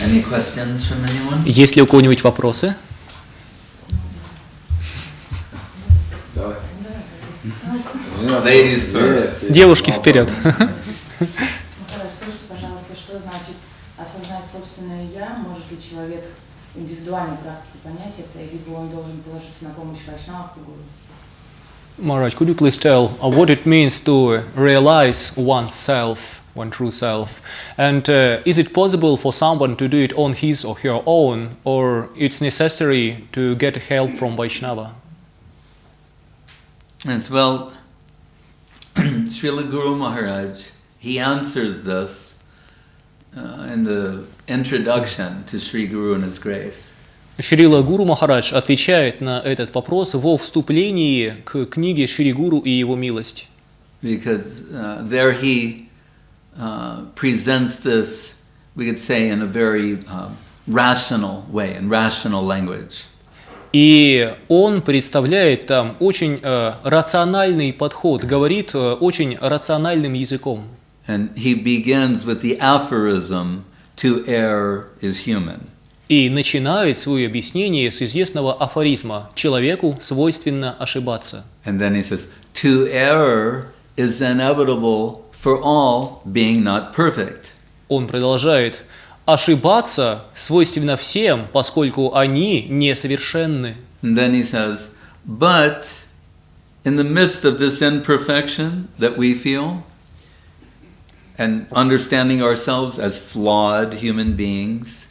Any questions from anyone? Есть ли у кого-нибудь вопросы? Ladies first. Девушки вперед. Скажите, пожалуйста, что значит осознать собственное «я»? Может ли человек индивидуальной практики понять это, либо он должен положиться на помощь вайшнавов и гуру? Maharaj, could you please tell what it means to realize oneself, one true self? And is it possible for someone to do it on his or her own, or it's necessary to get help from Vaishnava? Yes, well, Srila Guru Maharaj, he answers this in the introduction to Sri Guru and His Grace. Срила Гуру Махарадж отвечает на этот вопрос во вступлении к книге Шри Гуру и его милость. Because there he presents this, we could say, in a very rational way, in rational language. И он представляет там очень рациональный подход, говорит очень рациональным языком. And he begins with the aphorism, "To err is human." И начинает свое объяснение с известного афоризма «Человеку свойственно ошибаться». And then he says, "To err is inevitable for all, being not perfect." Он продолжает «Ошибаться свойственно всем, поскольку они несовершенны». And then he says, "But in the midst of this imperfection that we feel, and understanding ourselves as flawed human beings,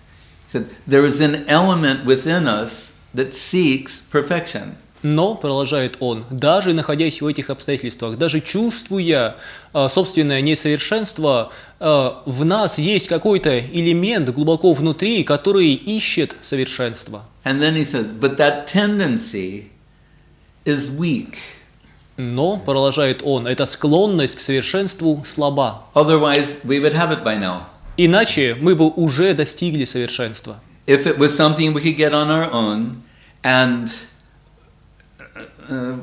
said, there is an element within us that seeks perfection." Но, продолжает он, даже находясь в этих обстоятельствах, даже чувствуя собственное несовершенство, в нас есть какой-то элемент глубоко внутри, который ищет совершенство. And then he says, "But that tendency is weak. Но, продолжает он, эта склонность к совершенству слаба. Otherwise, we would have it by now. Иначе мы бы уже достигли совершенства. If it was something we could get on our own, and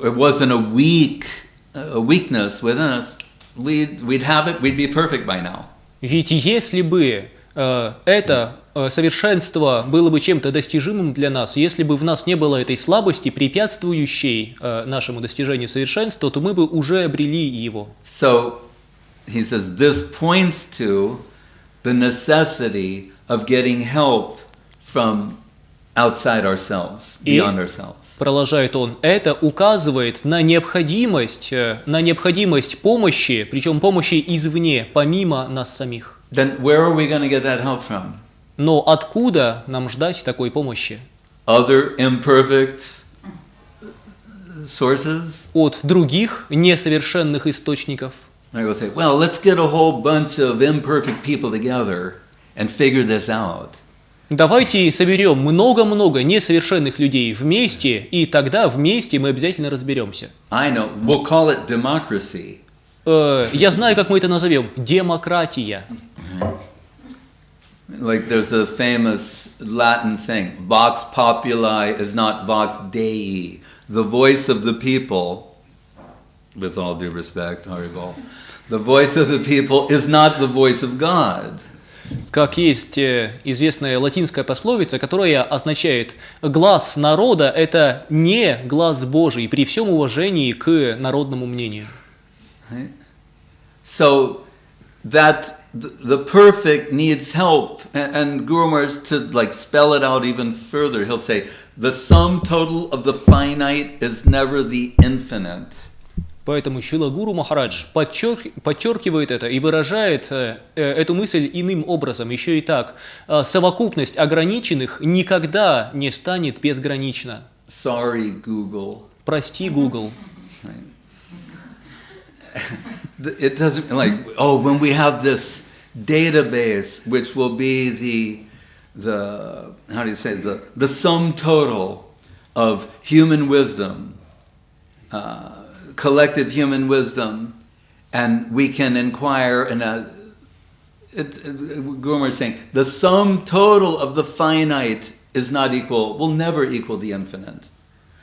it wasn't a weakness within us, we'd have it, we'd be perfect by now. Ведь если бы это совершенство было бы чем-то достижимым для нас, если бы в нас не было этой слабости, препятствующей нашему достижению совершенства, то мы бы уже обрели его. So, he says, this points to the necessity of getting help from outside ourselves, beyond ourselves. Продолжает он, это указывает на необходимость помощи, причем помощи извне, помимо нас самих. Then where are we going to get that help from? Но откуда нам ждать такой помощи? Other imperfect sources? От других несовершенных источников. I will say, well, let's get a whole bunch of imperfect people together and figure this out. Давайте соберем много-много несовершенных людей вместе, и тогда вместе мы обязательно разберемся. I know. We'll call it democracy. Я знаю, как мы это назовем. Демократия. Like there's a famous Latin saying, "Vox populi is not vox Dei." The voice of the people, with all due respect, Haribol, the voice of the people is not the voice of God. Как есть известная латинская пословица, которая означает «глас народа – это не глас Божий», при всем уважении к народному мнению. Right? So that the perfect needs help, and Guru Maharaj, to like spell it out even further, he'll say, the sum total of the finite is never the infinite. Поэтому Срила Гуру Махарадж подчеркивает это и выражает эту мысль иным образом, еще и так. Совокупность ограниченных никогда не станет безгранична. Sorry, Google. Прости, Google. It doesn't, like, oh, when we have this database, which will be the how do you say, the sum total of human wisdom, collective human wisdom, and we can inquire in Guru Maharaj is saying, the sum total of the finite is not equal, will never equal the infinite.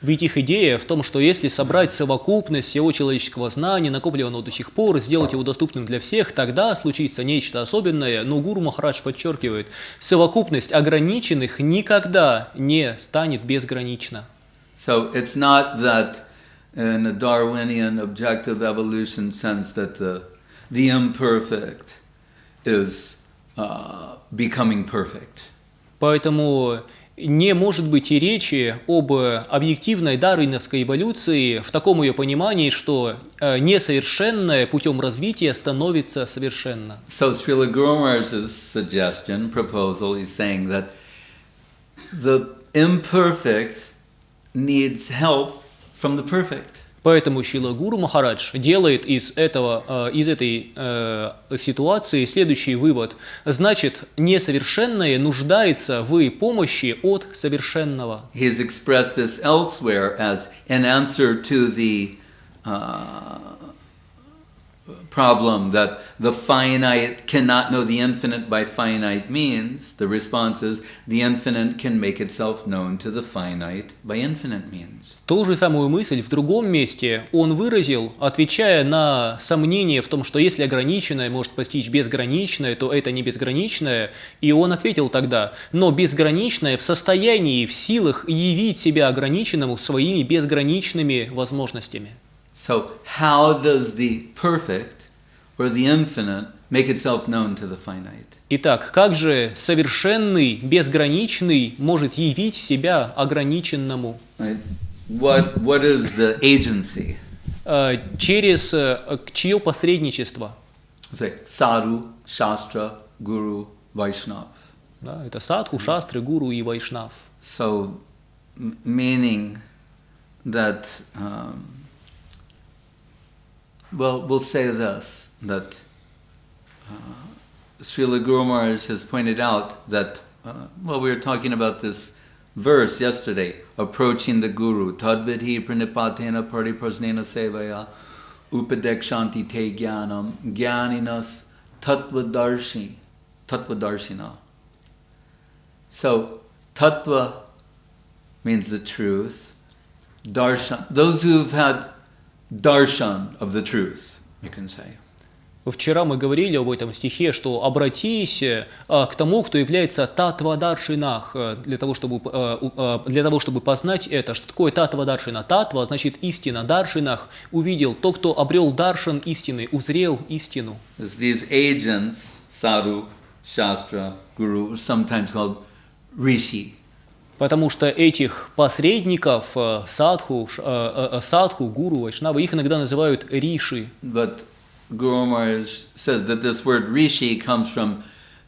Ведь их идея в том, что если собрать совокупность всего человеческого знания, накопленного до сих пор, и сделать его доступным для всех, тогда случится нечто особенное. Но Гуру Махарадж подчеркивает, совокупность ограниченных никогда не станет безгранична. So it's not that in a Darwinian objective evolution sense that the imperfect is becoming perfect. Поэтому не может быть и речи об объективной дарвиновской эволюции в таком ее понимании, что несовершенное путем развития становится совершенно. So Srila Guru Maharaj's suggestion, proposal, is saying that the imperfect needs help from the perfect. Поэтому Шрила Гуру Махарадж делает из этой ситуации следующий вывод. Значит, несовершенное нуждается в помощи от совершенного. He's expressed this elsewhere as an answer to the problem that the finite cannot know the infinite by finite means. The response is the infinite can make itself known to the finite by infinite means. Ту же самую мысль в другом месте он выразил, отвечая на сомнение в том, что если ограниченное может постичь безграничное, то это не безграничное. И он ответил тогда, но безграничное в состоянии, в силах явить себя ограниченному своими безграничными возможностями. So how does the perfect or the infinite make itself known to the finite? Итак, как же совершенный, безграничный может явить себя ограниченному? Right? What is the agency? Через чье посредничество? Say sadhu, shastra, guru, vaishnav. Да, это садху, шастры, гуру и вайшнав. So meaning that we'll say this, that Srila Guru Maharaj has pointed out that, we were talking about this verse yesterday, approaching the Guru, tadvidhi pranipatena pariprasnena sevaya upadekshanti te jnanam jnaninas tattvadarshina. So, tattva means the truth, darshan, those who've had darshan of the truth, you can say. Вчера мы говорили об этом стихе, что обратись к тому, кто является татва-даршинах, для того, чтобы познать это. Что такое татва-даршина? Татва значит истина. Даршинах увидел тот, кто обрел даршан истины, узрел истину. These agents, sadhu, shastra, guru, sometimes called rishi. Потому что этих посредников, садху, гуру, вайшнавы, их иногда называют риши. But Guru Maharaj says that this word rishi comes from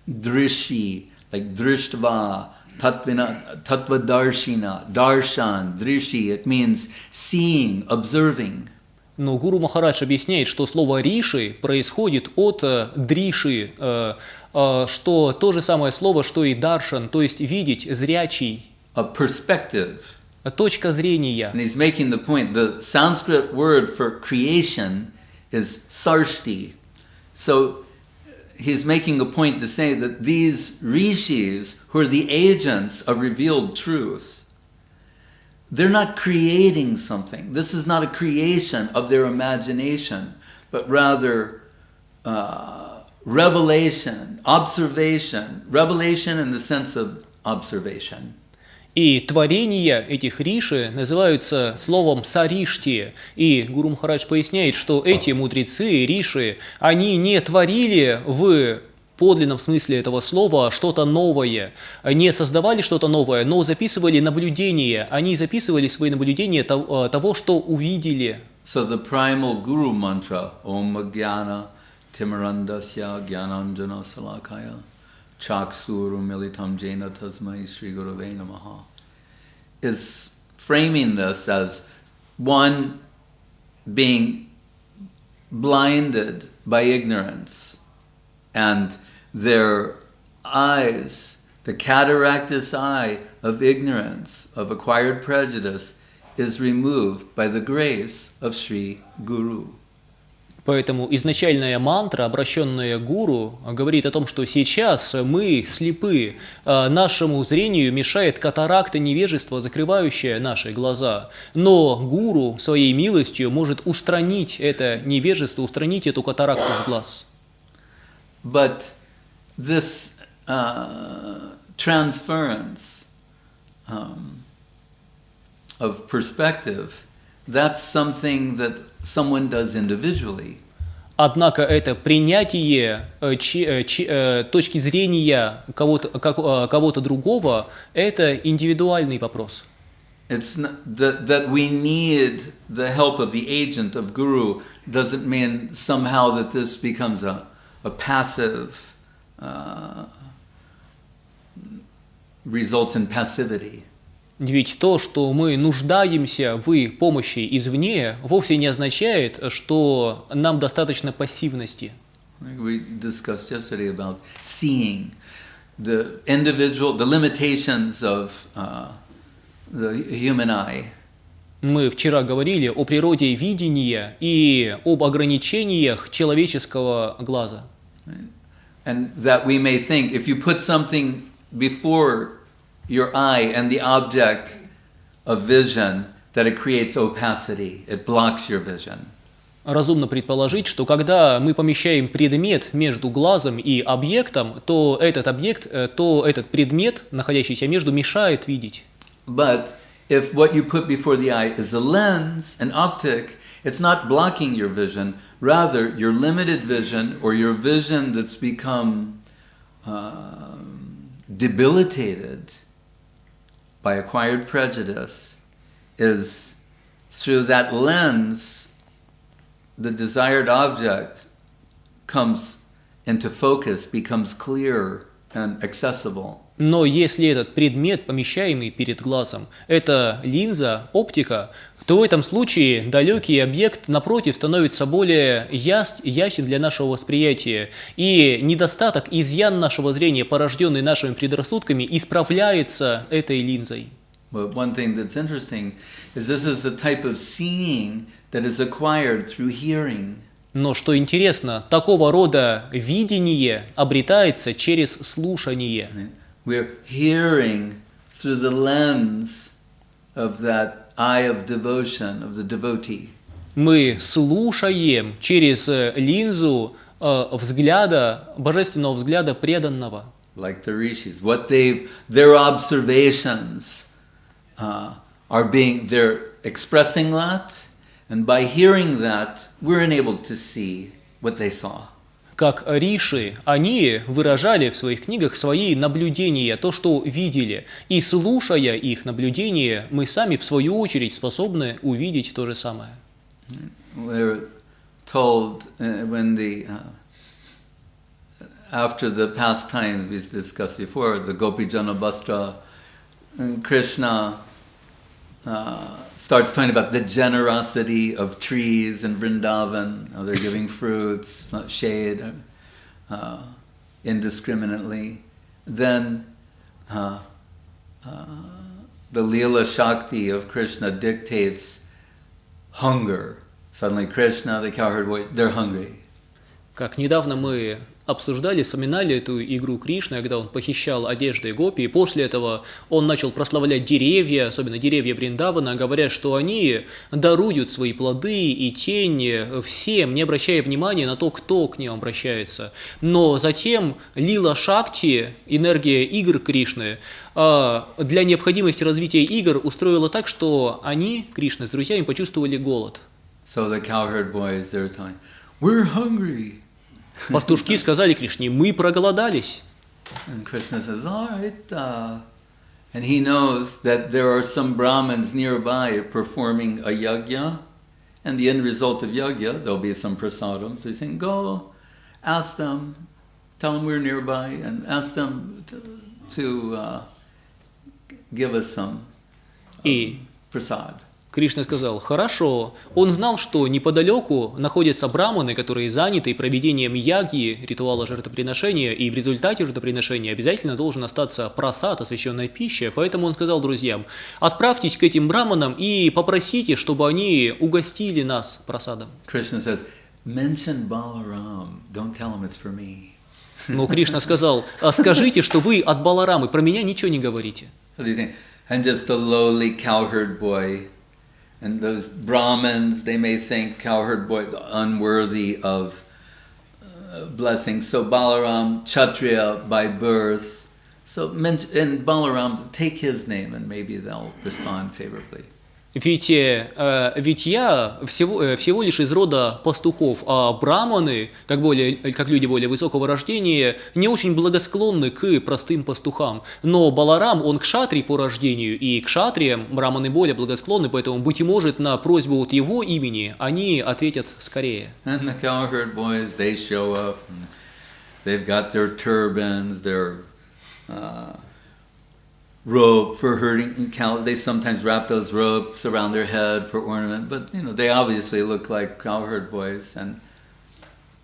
drishi, like drishtva, tattvadarshina, darshan, drishi. It means seeing, observing. Но Гуру Махарадж объясняет, что слово риши происходит от дриши, что то же самое слово, что и даршан, то есть видеть, зрячий. A perspective. Точка зрения. And he's making the point, the Sanskrit word for creation is sarshti. So he's making a point to say that these rishis, who are the agents of revealed truth, they're not creating something. This is not a creation of their imagination, but rather revelation, observation, revelation in the sense of observation. И творения этих риши называются словом саришти. И Гуру Махарадж поясняет, что эти мудрецы, риши, они не творили в подлинном смысле этого слова что-то новое, не создавали что-то новое, но записывали наблюдения. Они записывали свои наблюдения того, что увидели. So the primal guru mantra, Om Jnana Timarandasya Jnananjana Salakaya Chaksuru Militam Jena Tasmai Sri Gurave Namaha, is framing this as one being blinded by ignorance, and their eyes, the cataractous eye of ignorance, of acquired prejudice, is removed by the grace of Sri Guru. Поэтому изначальная мантра, обращенная к гуру, говорит о том, что сейчас мы слепы, нашему зрению мешает катаракта невежества, закрывающая наши глаза. Но гуру своей милостью может устранить это невежество, устранить эту катаракту с глаз. But this transference of perspective, that's something that someone does individually. Однако это принятие точки зрения кого-то другого – это индивидуальный вопрос. It's not, that we need the help of the agent of guru doesn't mean somehow that this becomes a passive, results in passivity. Ведь то, что мы нуждаемся в помощи извне, вовсе не означает, что нам достаточно пассивности. We discussed yesterday about seeing the individual, the limitations of the human eye. Мы вчера говорили о природе видения и об ограничениях человеческого глаза. And that we may think, if you put something before your eye and the object of vision, that it creates opacity, it blocks your vision. Разумно предположить, что когда мы помещаем предмет между глазом и объектом, то этот предмет, находящийся между, мешает видеть. But if what you put before the eye is a lens, an optic, it's not blocking your vision. Rather, your limited vision or your vision that's become debilitated by acquired prejudice is through that lens, the desired object comes into focus, becomes clear and accessible. Но если этот предмет, помещаемый перед глазом, это линза, оптика, то в этом случае далекий объект, напротив, становится более ясен для нашего восприятия. И недостаток, изъян нашего зрения, порожденный нашими предрассудками, исправляется этой линзой. But one thing that's interesting is this is a type of seeing that is acquired through hearing. Но что интересно, такого рода видение обретается через слушание. We're hearing through the lens of that eye of devotion, of the devotee. Мы слушаем через линзу взгляда, божественного взгляда преданного. Like the rishis, their observations they're expressing that, and by hearing that, we're enabled to see what they saw. Как риши, они выражали в своих книгах свои наблюдения, то, что видели. И слушая их наблюдения, мы сами, в свою очередь, способны увидеть то же самое. We're told after the pastimes we discussed before, the Gopi Janabhastra, and Krishna starts talking about the generosity of trees in Vrindavan. They're giving fruits, shade, indiscriminately. Then the Leela Shakti of Krishna dictates hunger. Suddenly Krishna, the cowherd voice, they're hungry. Как недавно мы обсуждали, вспоминали эту игру Кришны, когда он похищал одежды гопи, и после этого он начал прославлять деревья, особенно деревья Вриндавана, говоря, что они даруют свои плоды и тень всем, не обращая внимания на то, кто к ним обращается. Но затем Лила Шакти, энергия игр Кришны, для необходимости развития игр устроила так, что они, Кришна с друзьями, почувствовали голод. So the cowherd boys, they're telling, we're hungry. Пастушки сказали Кришне: мы проголодались. And Krishna says, all right. And he knows that there are some Brahmins nearby performing a yajna, and the end result of yajna, there'll be some prasadam. So he's saying, go, ask them, tell them we're nearby, and ask them to give us some prasad. Кришна сказал: хорошо. Он знал, что неподалеку находятся браманы, которые заняты проведением ягьи, ритуала жертвоприношения, и в результате жертвоприношения обязательно должен остаться прасад, освященная пища. Поэтому он сказал друзьям: отправьтесь к этим браманам и попросите, чтобы они угостили нас прасадом. Krishna says, mention Balaram. Don't tell him it's for me. Но Кришна сказал: скажите, что вы от Баларамы, про меня ничего не говорите. What do you think? And just a lowly cowherd boy. And those Brahmins, they may think cowherd boy unworthy of blessing. So Balaram, Kshatriya by birth. So and Balaram, take his name and maybe they'll respond favorably. Ведь я всего лишь из рода пастухов, а браманы, как люди более высокого рождения, не очень благосклонны к простым пастухам. Но Баларам, он кшатрий по рождению, и кшатриям браманы более благосклонны, поэтому, быть может, на просьбу вот его имени они ответят скорее. And the cowherd boys, they show up, and they've got their turbans, their rope for herding cows. They sometimes wrap those ropes around their head for ornament, but they obviously look like cowherd boys. And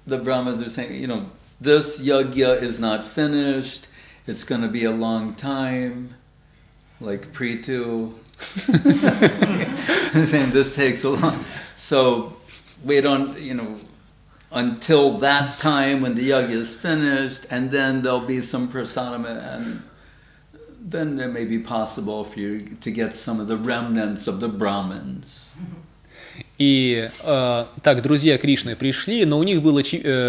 the Brahmas are saying, this yajna is not finished. It's going to be a long time, like Pritu. Saying this takes a long. So we don't, until that time when the yajna is finished, and then there'll be some prasadam, and then it may be possible for you to get some of the remnants of the Brahmins. И так друзья Кришны пришли, но у них было,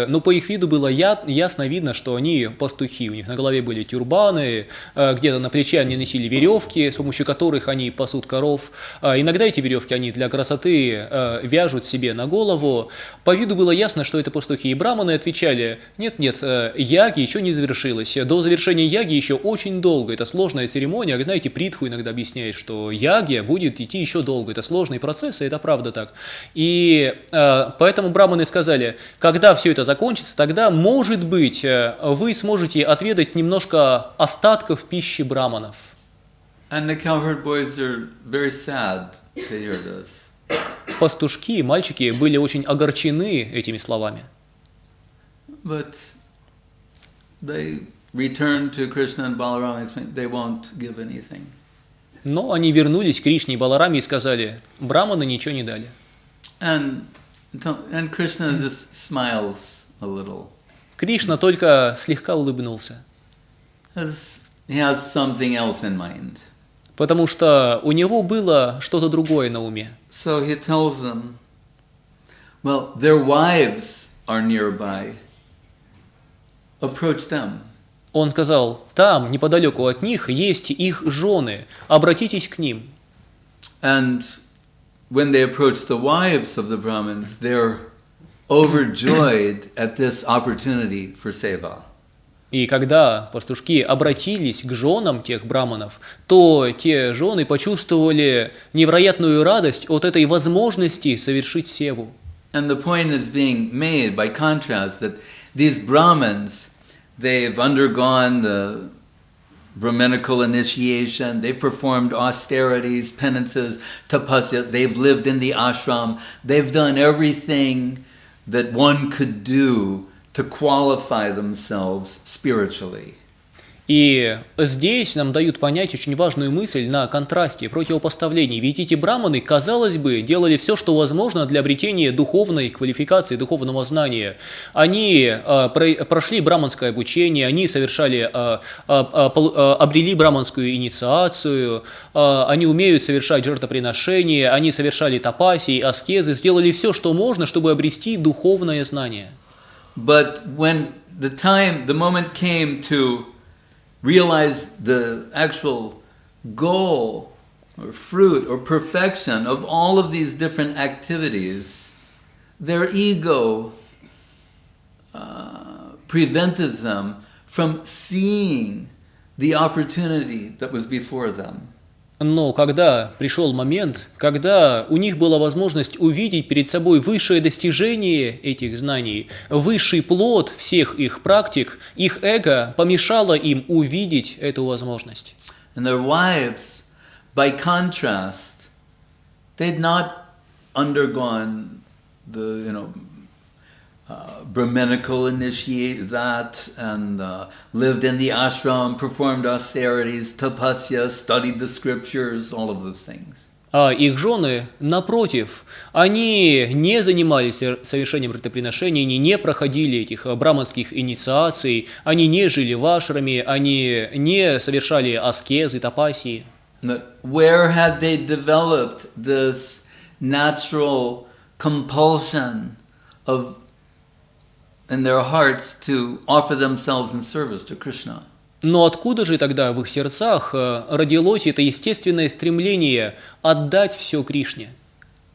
но по их виду было ясно видно, что они пастухи. У них на голове были тюрбаны, где-то на плече они носили веревки, с помощью которых они пасут коров. Иногда эти веревки они для красоты вяжут себе на голову. По виду было ясно, что это пастухи. И браманы отвечали: нет, яги еще не завершилась. До завершения яги еще очень долго. Это сложная церемония. Знаете, Притху иногда объясняет, что яги будет идти еще долго. Это сложный процесс, и это правда так. И поэтому браманы сказали: когда все это закончится, тогда, может быть, вы сможете отведать немножко остатков пищи браманов. And the cowherd boys are very sad to hear this. Пастушки, мальчики были очень огорчены этими словами. But they returned to Krishna and Balaram and explained they won't give anything. Но они вернулись к Кришне и Балараме и сказали: браманы ничего не дали. And Krishna just smiles a little. Кришна только слегка улыбнулся. He has something else in mind. Потому что у него было что-то другое на уме. So he tells them, well, their wives are nearby. Approach them. Он сказал: там, неподалеку от них, есть их жены. Обратитесь к ним. And when they approach the wives of the Brahmins, they're overjoyed at this opportunity for seva. И когда пастушки обратились к женам тех браманов, то те жены почувствовали невероятную радость от этой возможности совершить севу. And the point is being made by contrast that these Brahmins, they've undergone the Brahminical initiation, they've performed austerities, penances, tapasya, they've lived in the ashram, they've done everything that one could do to qualify themselves spiritually. И здесь нам дают понять очень важную мысль на контрасте, противопоставлении. Ведь эти браманы, казалось бы, делали все, что возможно для обретения духовной квалификации, духовного знания. Они прошли браманское обучение, они обрели браманскую инициацию, они умеют совершать жертвоприношения, они совершали тапаси, аскезы, сделали все, что можно, чтобы обрести духовное знание. But when the moment came to realize the actual goal or fruit or perfection of all of these different activities, their ego prevented them from seeing the opportunity that was before them. Но когда пришел момент, когда у них была возможность увидеть перед собой высшее достижение этих знаний, высший плод всех их практик, их эго помешало им увидеть эту возможность. And their wives, by contrast, they'd not undergone the, Brahminical initiate that and lived in the ashram, performed austerities, tapasya, studied the scriptures, all of those things. А их жены, напротив, они не занимались совершением жертвоприношений, они не проходили этих браманских инициаций, они не жили в ашраме, они не совершали аскезы, тапасии. But where had they developed this natural compulsion of in their hearts to offer themselves in service to Krishna? Но откуда же тогда в их сердцах родилось это естественное стремление отдать все Кришне?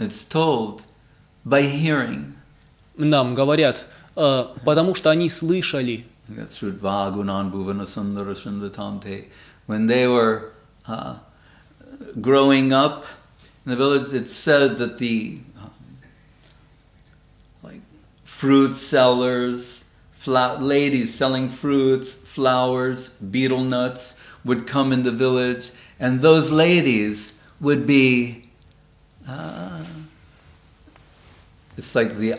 It's told by hearing. Нам говорят, потому что они слышали. When they were growing up in the village, it's said that the fruit sellers, ladies selling fruits, flowers, betel nuts would come in the village, and those ladies would be it's like the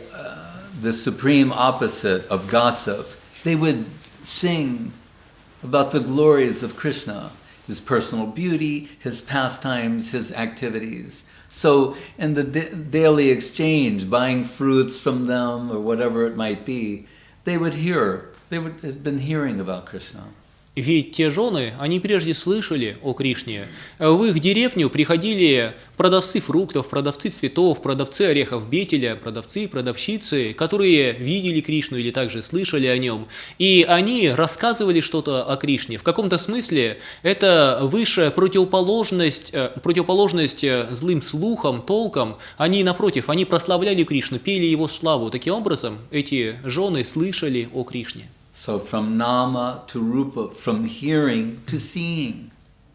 supreme opposite of gossip. They would sing about the glories of Krishna, his personal beauty, his pastimes, his activities. So in the daily exchange, buying fruits from them or whatever it might be, they would have been hearing about Krishna. Ведь те жены, они прежде слышали о Кришне. В их деревню приходили продавцы фруктов, продавцы цветов, продавцы орехов бетеля, продавцы, продавщицы, которые видели Кришну или также слышали о нем. И они рассказывали что-то о Кришне. В каком-то смысле это высшая противоположность злым слухам, толкам. Они, напротив, они прославляли Кришну, пели его славу. Таким образом, эти жены слышали о Кришне. So from nama to rupa, from hearing to seeing.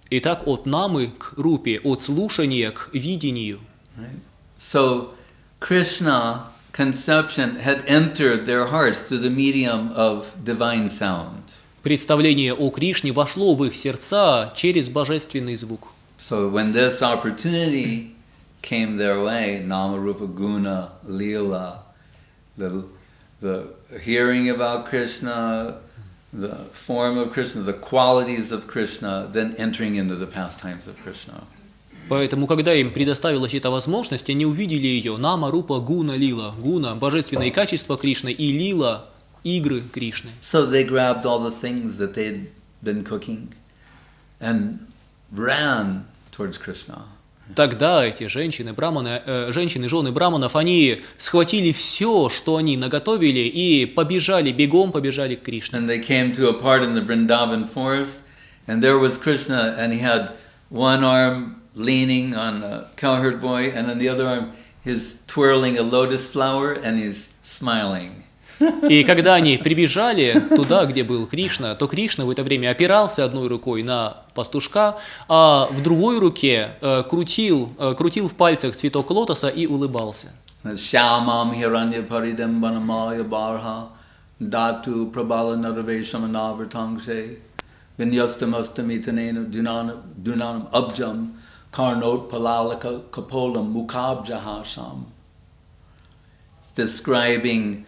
Итак, от намы к рупе, от слушания к видению. Right? So Krishna conception had entered their hearts through the medium of divine sound. Представление о Кришне вошло в их сердца через божественный звук. So when this opportunity came their way, nama, rupa, guna, lila, the hearing about Krishna, the form of Krishna, the qualities of Krishna, then entering into the pastimes of Krishna. Поэтому, когда им предоставилась эта возможность, они увидели ее нама, рупа, гуна, лила. Гуна – божественные качества Кришны, и лила – игры Кришны. So they grabbed all the things that they'd been cooking and ran towards Krishna. Тогда эти женщины, жены браманов, они схватили все, что они наготовили, и бегом побежали к Кришне. And they came to a part in the Vrindavan forest, and there was Krishna, and he had one arm leaning on a cowherd boy, and on the other arm he's twirling a lotus flower, and he's smiling. И когда они прибежали туда, где был Кришна, то Кришна в это время опирался одной рукой на пастушка, а в другой руке крутил в пальцах цветок лотоса и улыбался. Shyamam hiranya paridam vanamaya barha datu prabala naravesham anavartangshe vinyastam astamitanena dunanam abjam karnot palalaka kapolam mukhabjahasham. It's describing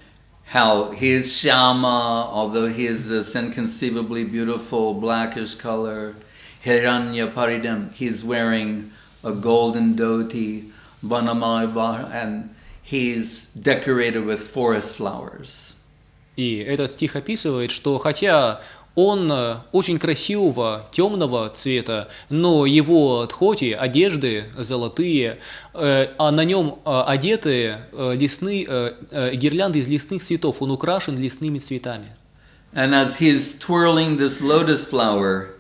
how he is Shyama, although he is this inconceivably beautiful blackish color. Hiranya Paridam, he's wearing a golden dhoti, Banamai, and he's decorated with forest flowers. И этот стих описывает, что хотя он очень красивого, темного цвета, но его дхоти, одежды золотые, а на нем одеты гирлянды из лесных цветов, он украшен лесными цветами. And as he's twirling this lotus flower,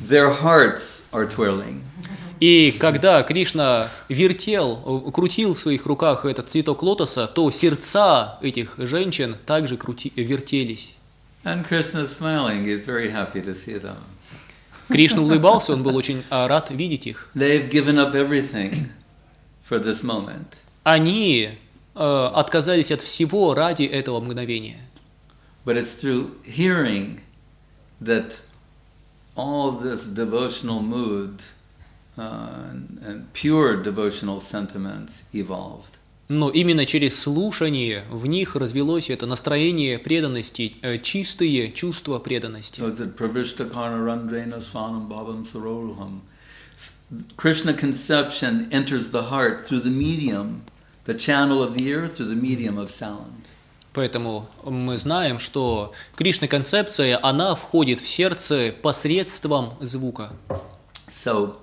their hearts are twirling. И когда Кришна крутил в своих руках этот цветок лотоса, то сердца этих женщин также вертелись. And Krishna is smiling, he's very happy to see them. Кришна улыбался, он был очень рад видеть их. They've given up everything for this moment. Они отказались от всего ради этого мгновения. But it's through hearing that all this devotional mood and pure devotional sentiments evolved. Но именно через слушание в них развелось это настроение преданности, чистые чувства преданности. Krishna conception enters the heart through the medium, the channel of the ear, through the medium of sound. Поэтому мы знаем, что Кришна-концепция, она входит в сердце посредством звука. So,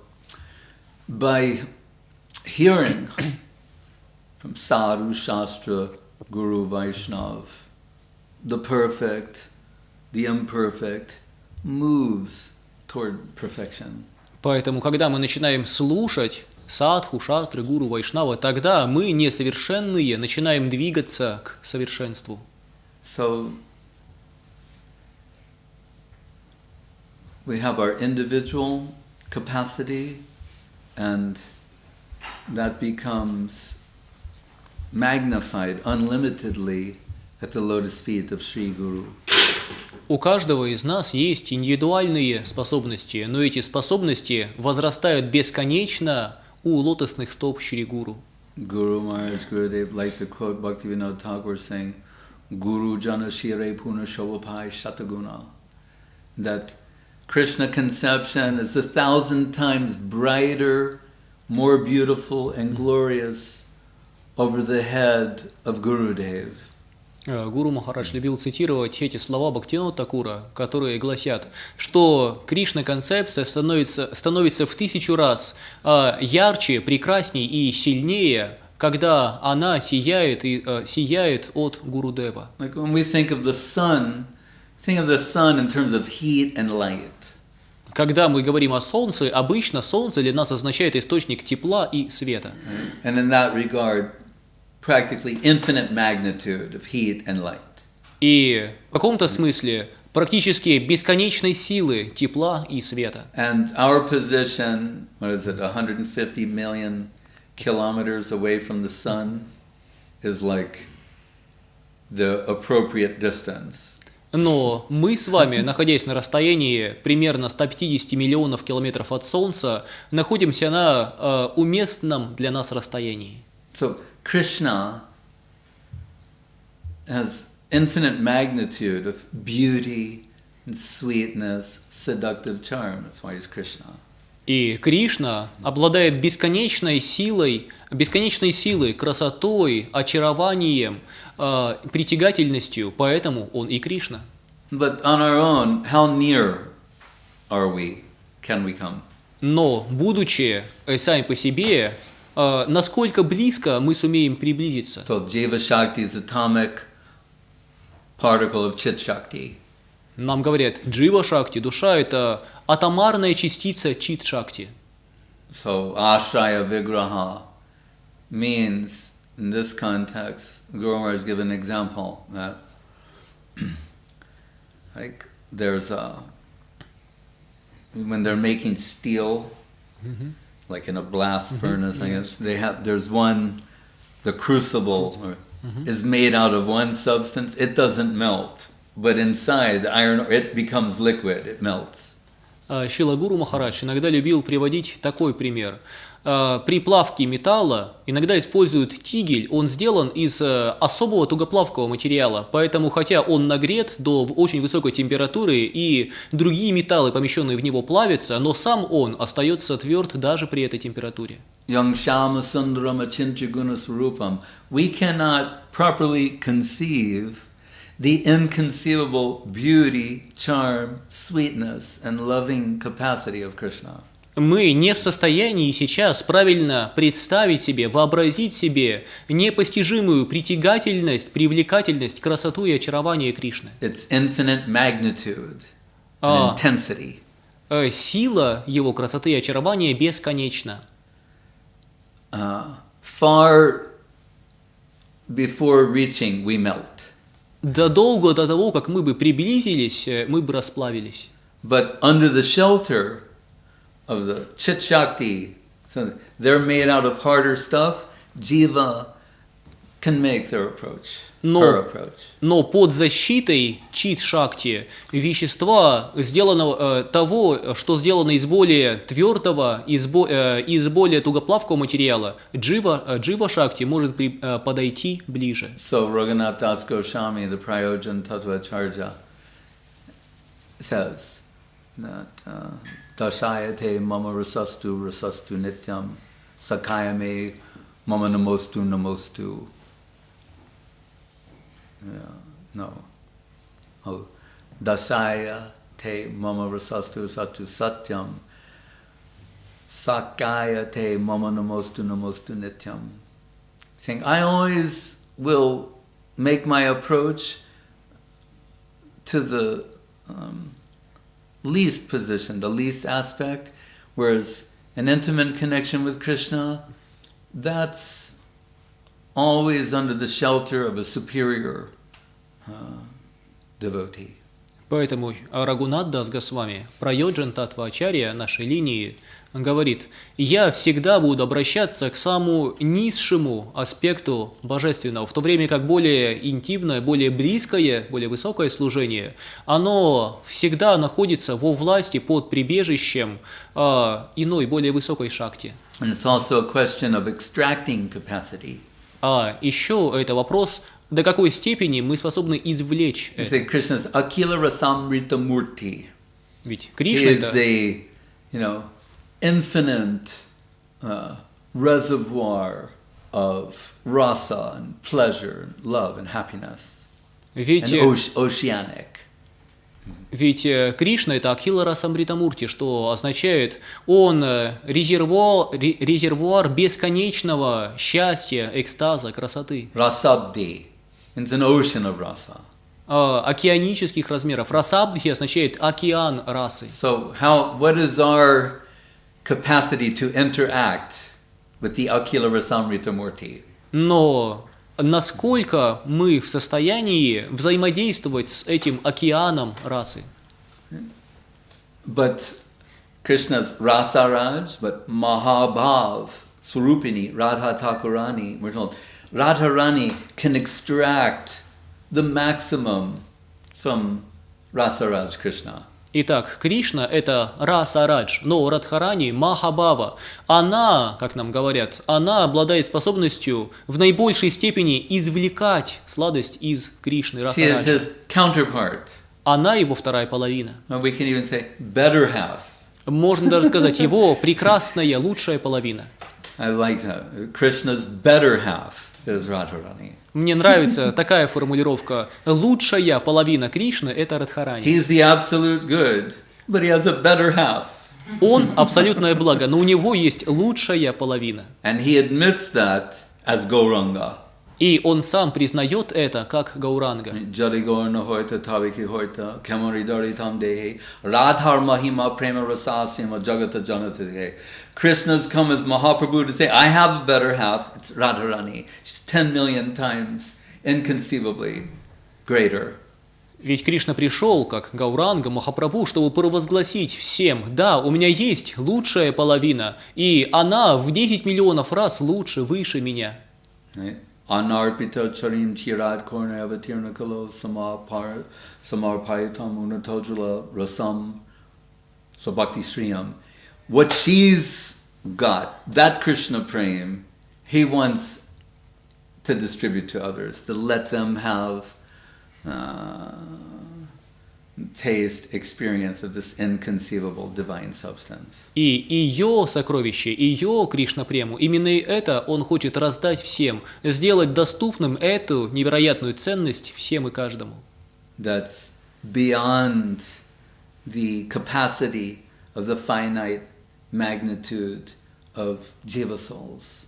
by hearing from sadhu, shastra, guru, vaishnav, the perfect, the imperfect moves toward perfection. Поэтому, когда мы начинаем слушать садху, шастры, гуру, вайшнава, тогда мы, несовершенные, начинаем двигаться к совершенству. So, we have our individual capacity, and that becomes magnified unlimitedly at the lotus feet of Sri Guru. У каждого из нас есть индивидуальные способности, но эти способности возрастают бесконечно у лотосных стоп Шри Гуру. Guru Maharaj Gurudev like to quote Bhaktivinoda Thakur saying, Guru Jana Shire Puna Shavapai Shataguna. That Krishna conception is 1,000 times brighter, more beautiful and glorious over the head of Gurudev. Гуру Махарадж любил цитировать эти слова Бхактивинода Такура, которые гласят, что Кришна-концепция становится в 1000 раз ярче, прекрасней и сильнее, когда она сияет от Гурудева. Like when we think of the sun in terms of heat and light. Когда мы говорим о Солнце, обычно Солнце для нас означает источник тепла и света. And in that regard, practically infinite magnitude of heat and light. И в каком-то смысле практически бесконечной силы тепла и света. And our position, 150 million kilometers away from the sun, is like the appropriate distance. Но мы с вами, находясь на расстоянии примерно 150 миллионов километров от Солнца, находимся на уместном для нас расстоянии. So Krishna has infinite magnitude of beauty and sweetness, seductive charm. That's why he's Krishna. И Кришна обладает бесконечной силой, красотой, очарованием, притягательностью, поэтому он и Кришна. But on our own, how near can we come? Но, будучи сами по себе, насколько близко мы сумеем приблизиться? So Jiva Shakti is atomic particle of Chit Shakti. Нам говорят, Джива Шакти, душа – это атомарная частица Чит Шакти. So Ashraya Vigraha means, in this context, Guru Maharaj given an example that like there's when they're making steel, like in a blast furnace, I guess, there's one, the crucible is made out of one substance, it doesn't melt, but inside the iron, it becomes liquid, it melts. Шрила Гуру Махарадж иногда любил приводить такой пример. При плавке металла иногда используют тигель, он сделан из особого тугоплавкого материала, поэтому хотя он нагрет до очень высокой температуры и другие металлы, помещенные в него, плавятся, но сам он остается тверд даже при этой температуре. Yang Shama Sundaram Achintya Gunaswarupam. We cannot properly conceive the inconceivable beauty, charm, sweetness, and loving capacity of Krishna. Мы не в состоянии сейчас правильно представить себе, вообразить себе непостижимую притягательность, привлекательность, красоту и очарование Кришны. Its infinite magnitude and intensity. Сила его красоты и очарования бесконечна. Far before reaching, we melt. Задолго до того, как мы бы приблизились, мы бы расплавились. But under the shelter of the Chit Shakti, so they're made out of harder stuff, Jiva can make her approach. Но под защитой Чит Шакти вещества, того, что сделано из более твердого, из более тугоплавкого материала, Джива Шакти может подойти ближе. So Raghunath Das Goswami, the Prayojan Tattvacharya, says that Dashayate mama rasastu nityam sakayame mama namostu. Yeah, no. Oh, Dasayate mama rasastu satyam sakayate mama namostu nityam. Saying, I always will make my approach to the least position, the least aspect, whereas an intimate connection with Krishna, that's always under the shelter of a superior devotee. Поэтому Рагунат Дас Госвами, Прайоджан Татва Ачарья нашей линии, говорит: я всегда буду обращаться к самому низшему аспекту божественного, в то время как более интимное, более близкое, более высокое служение, оно всегда находится во власти, под прибежищем иной, более высокой шакти. And it's also a question of extracting capacity. А еще это вопрос, до какой степени мы способны извлечь You это. say Krishna's Akila Rasamrita Murti. Ведь He Кришна is это... the, infinite reservoir of rasa and pleasure and love and happiness. Ведь, And oceanic. ведь Кришна это Акхила Расамритамурти, что означает, он резервуар бесконечного счастья, экстаза, красоты. Rasabdi. It's an ocean of rasa. Океанических размеров. Расабдхи означает океан расы. So what is our capacity to interact with the Akila Rasamrita Murti? Но насколько мы в состоянии взаимодействовать с этим океаном расы? But Krishna's Rasaraj, but Mahabhav, Swarupini, Radha Thakurani, we're told, Radharani can extract the maximum from Rasaraj Krishna. Итак, Кришна – это Расарадж, но Радхарани – Махабхава. Она, как нам говорят, она обладает способностью в наибольшей степени извлекать сладость из Кришны, She is Расараджа. his counterpart. Она его вторая половина. And we can even say better half. Можно даже сказать, его прекрасная, лучшая половина. I like that. Krishna's better half is Radharani. Мне нравится такая формулировка. Лучшая половина Кришны – это Радхарани. He's the absolute good, but he has a better half. Он – абсолютное благо, но у него есть лучшая половина. And he admits that as Gauranga. И он сам признает это как Гауранга. Jali Gaurana hoita taviki hoita kamari dari tam dehe Radhar mahima prema rasasima jagata janata dehe. Krishna's come as Mahaprabhu to say, I have a better half. It's Radharani. She's 10 million times inconceivably greater. Ведь Кришна пришел как Гауранга, Махапрабху, чтобы провозгласить всем: да, у меня есть лучшая половина, и она в 10 миллионов раз лучше, выше меня. Right? Anarpita charim chirad korna avatirna kalo samarpayatam unatojula rasam so bhakti sriyam. What she's got, that Krishna prem, he wants to distribute to others, to let them have taste, experience of this inconceivable divine substance. И ее сокровище, ее Кришна-прему, именно это он хочет раздать всем, сделать доступным эту невероятную ценность всем и каждому. That's beyond the capacity of the finite magnitude of jiva souls.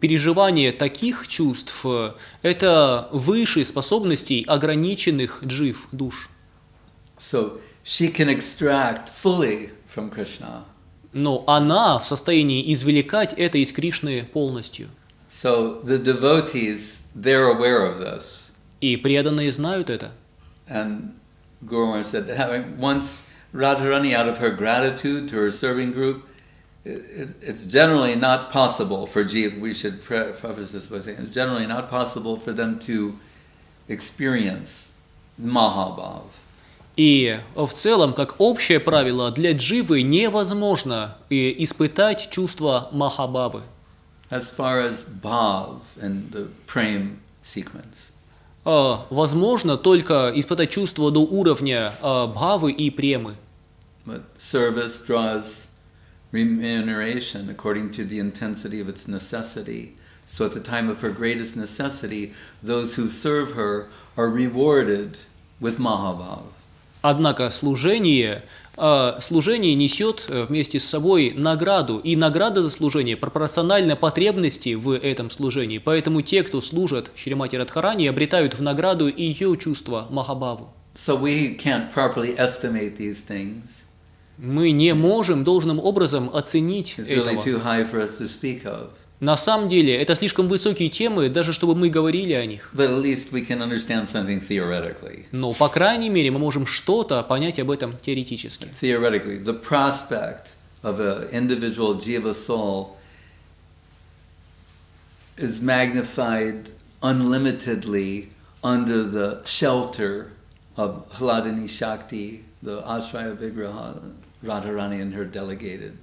Переживание таких чувств – это выше способностей ограниченных джив, душ. So she can extract fully from Krishna. Но она в состоянии извлекать это из Кришны полностью. So the devotees, they're aware of this. И преданные знают это. And Guru Maharaj said, having once Radharani, out of her gratitude to her serving group, it's generally not possible for Jiva, we should preface this by saying, it's generally not possible for them to experience Mahabhav. И в целом, как общее правило, для дживы невозможно испытать чувство Махабхавы. As far as Bhav and the Prem sequence. Возможно только испытать чувство до уровня бхавы и премы. But service draws remuneration according to the intensity of its necessity. So at the time of her greatest necessity, those who serve her are rewarded with Mahabhav. Однако служение несет вместе с собой награду, и награда за служение пропорциональна потребности в этом служении. Поэтому те, кто служат Шримати Радхарани, обретают в награду ее чувство Махабхаву. So we can't properly estimate these things. Мы не можем должным образом оценить It's really этого. too high for us to speak of. На самом деле, это слишком высокие темы, даже чтобы мы говорили о них. But at least we can understand something theoretically. Но, по крайней мере, мы можем что-то понять об этом теоретически. Theoretically, the prospect of an individual jiva soul is magnified unlimitedly under the shelter of Hladini Shakti, the Ashraya Vigraha, Radharani and her delegation.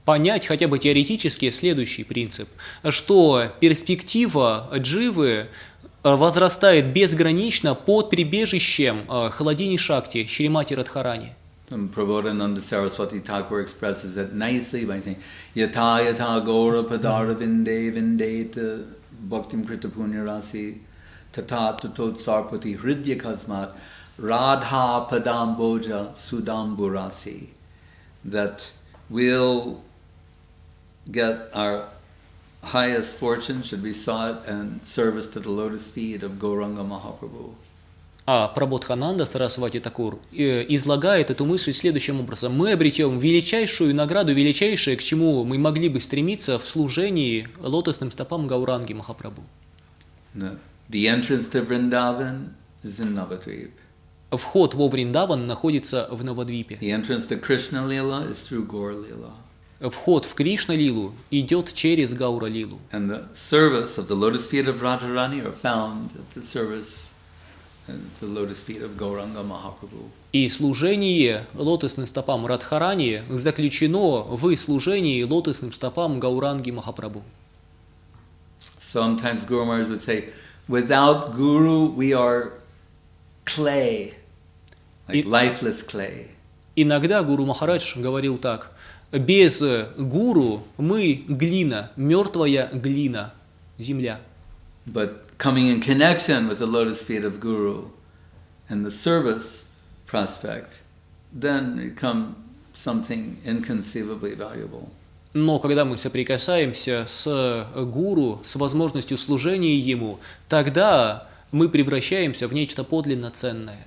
Понять хотя бы теоретически следующий принцип, что перспектива дживы возрастает безгранично под прибежищем Хладини Шакти, Шримати Радхарани. Prabodhananda Saraswati Thakur expresses it nicely by saying, Yata yata gaura padara vinde vindeta bhaktim krita punyarasi tata tutot sarpati hridya kasmat radha padamboja sudamburasi. That we'll get our highest fortune should be sought in service to the lotus feet of Gauranga Mahaprabhu. А Прабодхананда Сарасвати Такур излагает эту мысль следующим образом. Мы обретем величайшую награду, величайшее, к чему мы могли бы стремиться в служении лотосным стопам Гауранги Махапрабху. The entrance to Vrindavan is in Navadvip. Вход во Вриндаван находится в Навадвипе. The entrance to Krishna Lila is through Gaur Lila. Вход в Кришна-лилу идет через Гаура-лилу. And the service of the lotus feet of Radharani are found at the service and the lotus feet of Gauranga Mahaprabhu. И служение лотосным стопам Радхарани заключено в служении лотосным стопам Гауранги Махапрабху. Sometimes Guru Maharaj would say, without Guru we are clay, like lifeless clay. Иногда Гуру Махарадж говорил так: без гуру мы глина, мертвая глина, земля. But coming in connection with the lotus feet of Guru and the service prospect, then become something inconceivably valuable. Но когда мы соприкасаемся с гуру, с возможностью служения ему, тогда мы превращаемся в нечто подлинно ценное.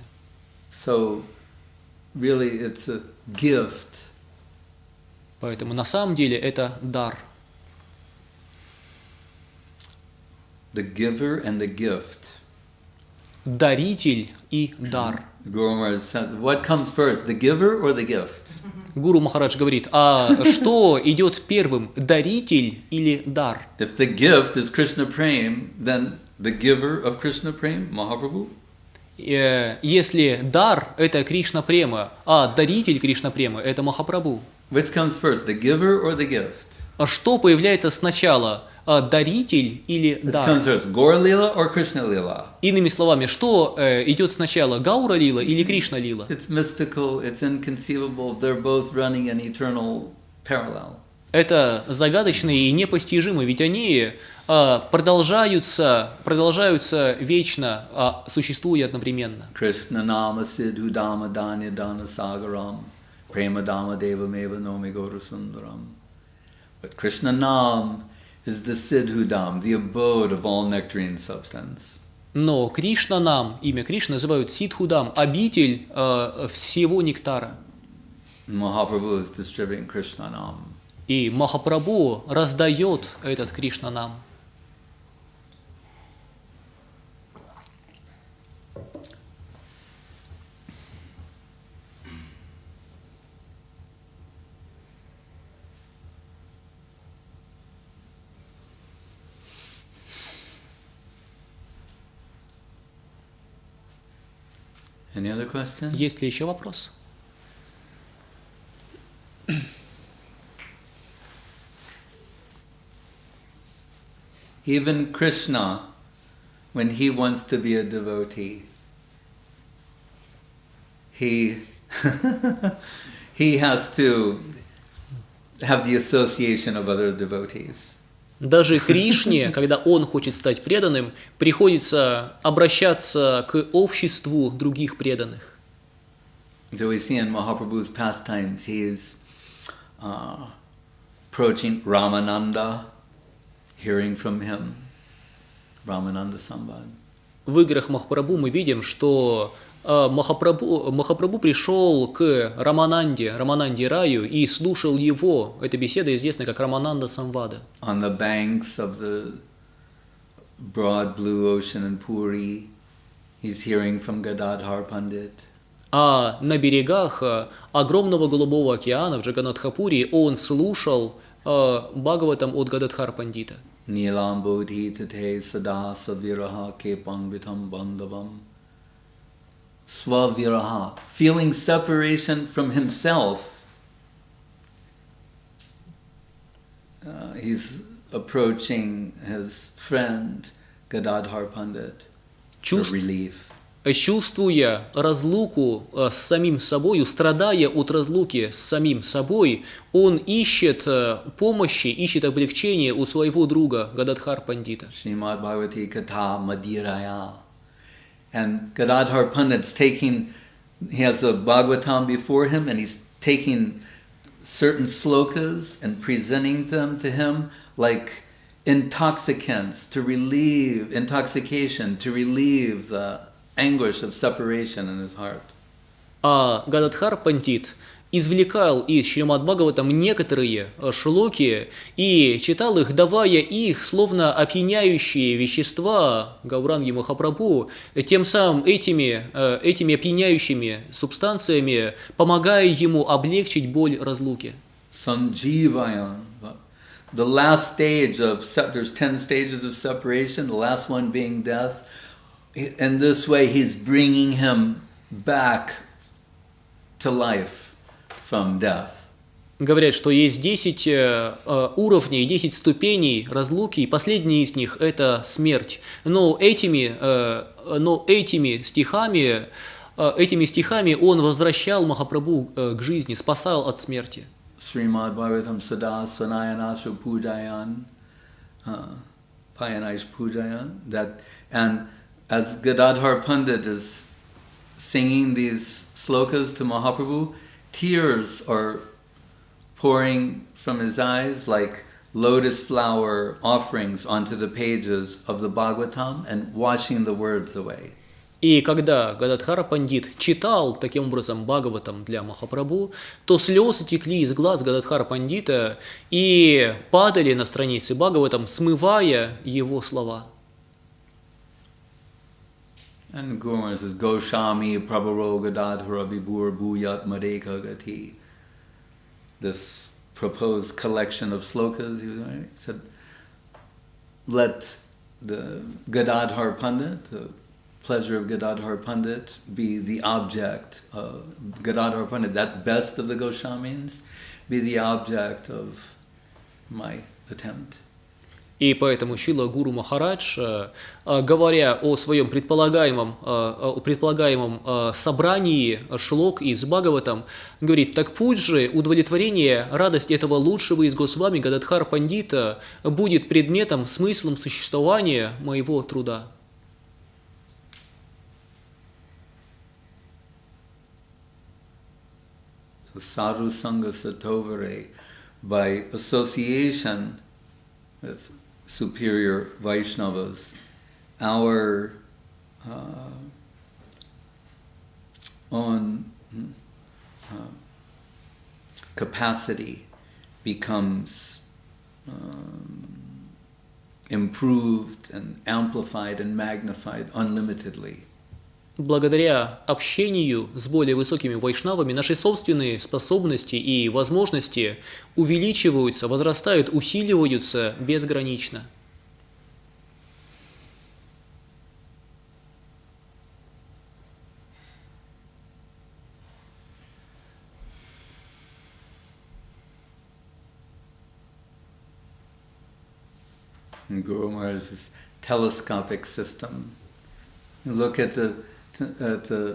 So, really it's a gift. Поэтому на самом деле это дар. The giver and the gift. Даритель и дар. Guru Maharaj says, what comes first, the giver or the gift? Гуру Махарадж говорит, а что идет первым, даритель или дар? If the gift is Krishna Prem, then the giver of Krishna Prem, Mahaprabhu? Если дар – это Кришна Према, а даритель Кришна Према – это Махапрабху. Which comes first, the giver or the gift? А что появляется сначала, даритель или Which дар? comes first, Gaur Lila or Krishna Lila? Иными словами, что идет сначала, Гаура Лила или Кришна Лила? It's mystical, it's inconceivable, they're both running in eternal parallel. Это загадочно и непостижимо, ведь они продолжаются вечно, существуя одновременно. Krishna nama siddhu dama danya dana sagaram prema dama deva meva nomi gaura sundaram. But Krishna nam is the siddhu dham, the abode of all nectarine substance. Но Кришна нам, имя Кришны называют Сидхудам, обитель всего нектара. Mahaprabhu is distributing Krishna nam. И Махапрабху раздает этот Кришна нам. Any other questions? Есть ли еще вопрос? Even Krishna, when he wants to be a devotee, he he has to have the association of other devotees. Даже Кришне, когда он хочет стать преданным, приходится обращаться к обществу других преданных. So we see in Mahaprabhu's pastimes, he is approaching Ramananda, hearing from him, Ramananda Sambad. В играх Махапрабху мы видим, что Махапрабху пришел к Рамананде Раю и слушал его. Эта беседа известна как Рамананда Самвада. On the banks of the broad blue ocean in Puri, he's hearing from Gadadhar Pandit. А на берегах огромного голубого океана в Джаганатхапури он слушал Бхагаватам от Гададхар Пандита. Nilam bodhi tate sada saviraha kepang vitam bandhavam. Swaviraha, feeling separation from himself. He's approaching his friend Gadadhar Pandit for relief. Чувствуя разлуку с самим собою, страдая от разлуки с самим собой, он ищет помощи, ищет облегчения у своего друга Гададхар Пандита. Srimad Bhagavati Katha Madiraya. And Gadadhar Pandit's he has a Bhagavatam before him, and he's taking certain slokas and presenting them to him like intoxicants to relieve the anguish of separation in his heart. А Гададхар Пандит извлекал из Шримад Бхагаватам некоторые шлоки и читал их, давая их, словно опьяняющие вещества Гауранги Махапрабху, тем самым этими опьяняющими субстанциями помогая ему облегчить боль разлуки. Sanjeevayan. The last stage there's 10 stages of separation, the last one being death. In this way, he's bringing him back to life from death. Говорят, что есть 10 уровней, 10 ступеней разлуки, и последний из них – это смерть. Но этими стихами он возвращал Махапрабху к жизни, спасал от смерти. Srimad Bhagavatam Sada Svanayanasu Pujayan, Payanaish Pujayan, and as Gadadhar Pandit is singing these slokas to Mahaprabhu, tears are pouring from his eyes like lotus flower offerings onto the pages of the Bhagavatam and washing the words away. И когда Гададхара Пандит читал таким образом Бхагаватам для Махапрабху, то слезы текли из глаз Гададхара Пандита и падали на страницы Бхагаватам, смывая его слова. And Guru Maharaj says, Goswami Prabharo Gadadhara Vibhur Bhuyat Madeka Gati. This proposed collection of slokas, he said, let the Gadadhar Pandit, the pleasure of Gadadhar Pandit, be the object of Gadadhar Pandit, that best of the Goswamis, be the object of my attempt. И поэтому Шрила Гуру Махарадж, говоря о своем предполагаемом собрании шлок из Бхагаватам, говорит: так пусть же удовлетворение, радость этого лучшего из Госвами Гададхар Пандита будет предметом, смыслом существования моего труда. So sadhu sangha satovare, by association with superior Vaishnavas, our own capacity becomes improved and amplified and magnified unlimitedly. Благодаря общению с более высокими вайшнавами наши собственные способности и возможности увеличиваются, возрастают, усиливаются безгранично. Guru Maharaj's telescopic system. You look at the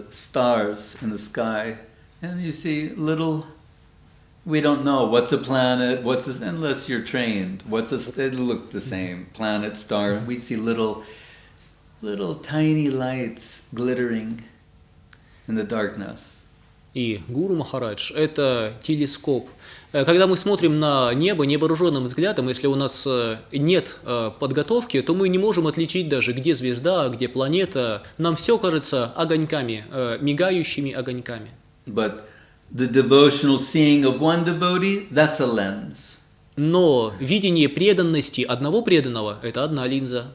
stars in the sky, And you see little, we don't know what's a planet, unless you're trained. They look the same, planet, star. We see little tiny lights glittering in the darkness. И Гуру Махарадж – это телескоп. Когда мы смотрим на небо невооруженным взглядом, если у нас нет подготовки, то мы не можем отличить даже, где звезда, где планета. Нам все кажется огоньками, мигающими огоньками. But the devotional seeing of one devotee, that's a lens. Но видение преданности одного преданного – это одна линза.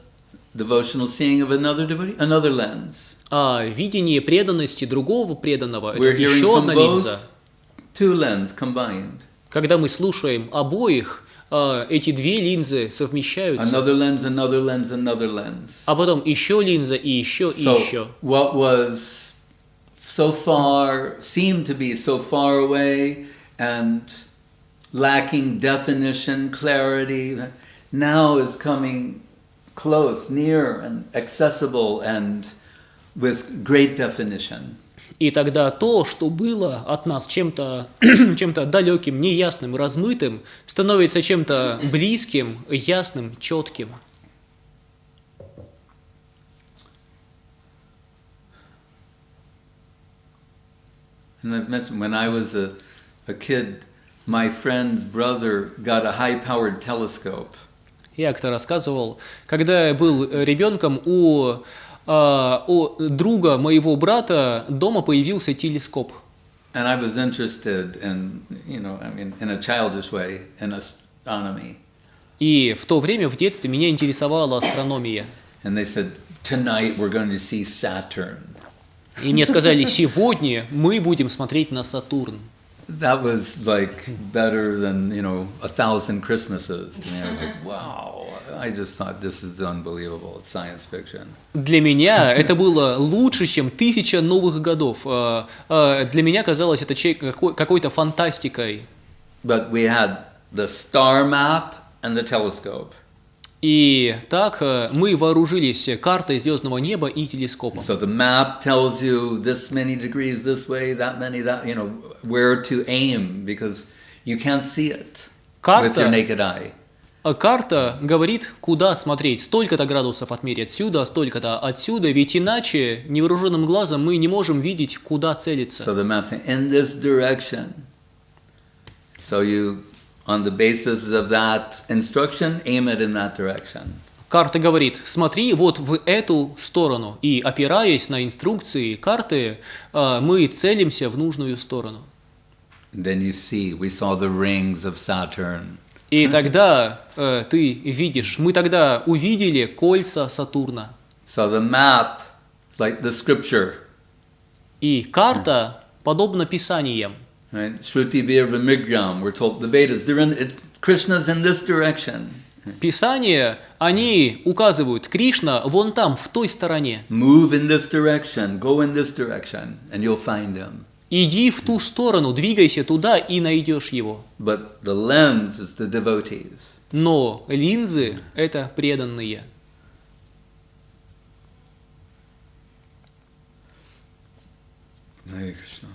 Devotional seeing of another devotee, another lens. А видение преданности другого преданного – это We're hearing еще from одна линза. both, two lenses combined. Когда мы слушаем обоих, эти две линзы совмещаются. Another lens, another lens, another lens. А потом еще линза и еще, и So еще. what was so far, seemed to be so far away and lacking definition, clarity, now is coming close, near, and accessible, and with great definition. И тогда то, что было от нас чем-то далеким, неясным, размытым, становится чем-то близким, ясным, четким. And I've mentioned when I was a kid, my friend's brother got a high-powered telescope. Я как-то рассказывал, когда я был ребенком, у друга моего брата дома появился телескоп. And I was interested in, in a childish way, in astronomy. И в то время, в детстве, меня интересовала астрономия. And they said, tonight we're going to see Saturn. И мне сказали, сегодня мы будем смотреть на Сатурн. That was like better than, 1,000 Christmases. To me, I was like, wow. I just thought this is unbelievable. It's science fiction. Для меня это было лучше, чем 1000 новых годов. Для меня казалось это какой-то фантастикой. But we had the star map and the telescope. И так мы вооружились картой звездного неба и телескопом. So the map tells you this many degrees this way, that many that, where to aim, because you can't see it with your naked eye. Карта говорит, куда смотреть. Столько-то градусов отмери отсюда, столько-то отсюда, ведь иначе невооруженным глазом мы не можем видеть, куда целиться. So the map saying in this direction. So you, on the basis of that instruction, aim it in that direction. Карта говорит, смотри вот в эту сторону. И опираясь на инструкции карты, мы целимся в нужную сторону. Then you see, we saw the rings of Saturn. И тогда ты видишь, мы тогда увидели кольца Сатурна. So the map is like the scripture. И карта подобна Писаниям. Right? Shruti Virva Migram, we're told the Vedas, Krishna's in this direction. Писания, они указывают, Кришна вон там, в той стороне. Move in this direction, go in this direction, and you'll find him. Иди в ту сторону, двигайся туда и найдешь его. But the lens is the devotees. Но линзы – это преданные. Hare Krishna.